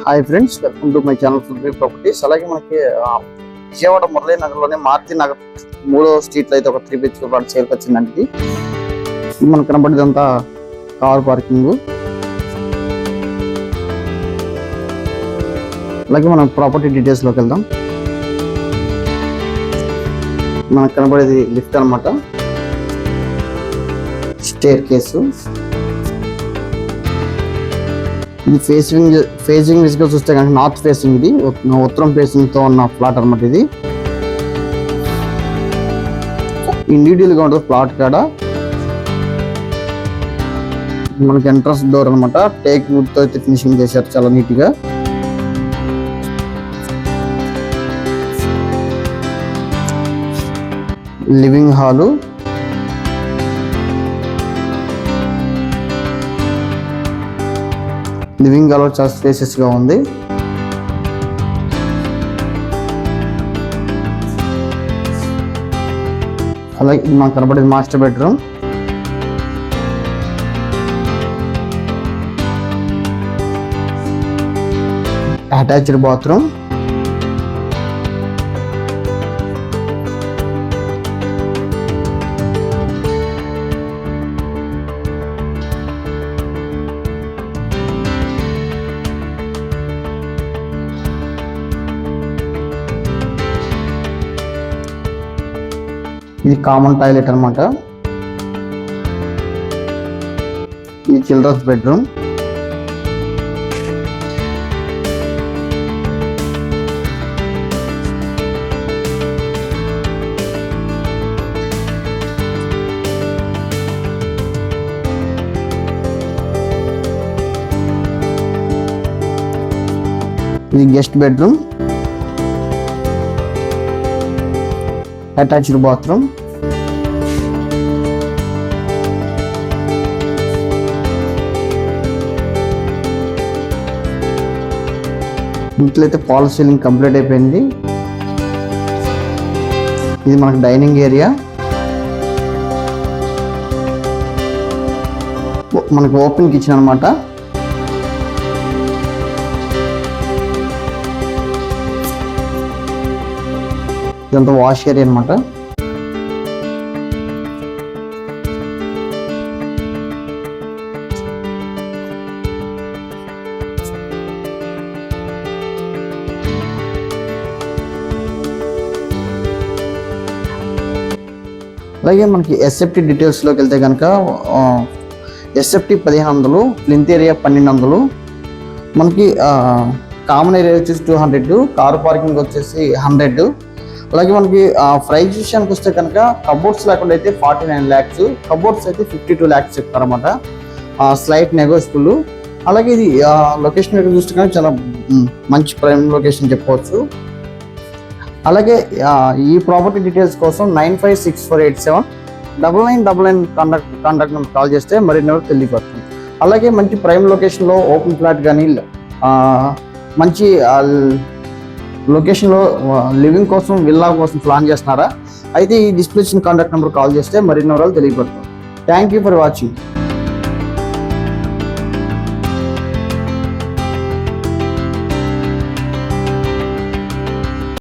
Hi friends, welcome to my channel food properties. అలాగే మనకి విజయవాడ మురళీ నగర్లోనే మారుతి నగర్ 3వ స్ట్రీట్లో అయితే ఒక 3 BHK ప్లాట్ సేల్కి వచ్చిందండి. మనకు కనబడేదంతా కార్ పార్కింగ్. అలాగే మనం ప్రాపర్టీ డీటెయిల్స్లోకి వెళ్దాం. మనకు కనబడేది లిఫ్ట్ అనమాట, స్టేర్ కేసు. ఇది ఫేసింగ్ గా చూస్తే కనుక నార్త్ ఫేసింగ్, ఇది ఉత్తరం ఫేసింగ్ తో ఉన్న ఫ్లాట్ అనమాట. ఇది ఇండివిజువల్ గా ఉంటుంది ఫ్లాట్ కాడ. మనకి ఎంట్రన్స్ డోర్ అనమాట, టేక్ వుడ్ తో అయితే ఫినిషింగ్ చేశారు చాలా నీట్ గా. లివింగ్ హాలు, లివింగ్ హాల్ చాలా స్పేసెస్ గా ఉంది. అలాగే మనకు కనబడేది మాస్టర్ బెడ్రూమ్. Attached bathroom. ఇది కామన్ టాయిలెట్ అనమాట. ఇది చిల్డ్రన్స్ బెడ్రూమ్. ఇది గెస్ట్ బెడ్రూమ్, అటాచ్డ్ బాత్రూమ్. ఇంట్లో అయితే ఫాల్ సీలింగ్ కంప్లీట్ అయిపోయింది. ఇది మనకు డైనింగ్ ఏరియా. మనకు ఓపెన్ కిచెన్ అనమాట. ఇదంతా వాష్ ఏరియా అనమాట. అలాగే మనకి ఎస్ఎఫ్టీ డీటెయిల్స్లోకి వెళ్తే కనుక ఎస్ఎఫ్టీ 1500, ప్లింత్ ఏరియా 1200, మనకి కామన్ ఏరియా వచ్చేసి 200, కారు పార్కింగ్ వచ్చేసి 100. అలాగే మనకి ప్రైస్ విషయానికి వస్తే కనుక కబోర్డ్స్ లేకుండా అయితే 49 lakhs, కబోర్డ్స్ అయితే 52 lakhs చెప్తారన్నమాట. Slight negotiable. అలాగే ఇది లొకేషన్ దగ్గర చూస్తే కనుక చాలా మంచి ప్రైమ్ లొకేషన్ చెప్పవచ్చు. అలాగే ఈ ప్రాపర్టీ డీటెయిల్స్ కోసం 9564879999 కాంటాక్ట్ నెంబర్ కాల్ చేస్తే మరిన్ని తెలియపడుతుంది. అలాగే మంచి ప్రైమ్ లొకేషన్లో ఓపెన్ ఫ్లాట్ కానీ మంచి లొకేషన్లో లివింగ్ కోసం, విల్లా కోసం ప్లాన్ చేస్తున్నారా అయితే ఈ డిస్ప్లే కాంటాక్ట్ నెంబర్ కాల్ చేస్తే మరిన్ని వివరాలు తెలియపడుతుంది. Thank you for watching.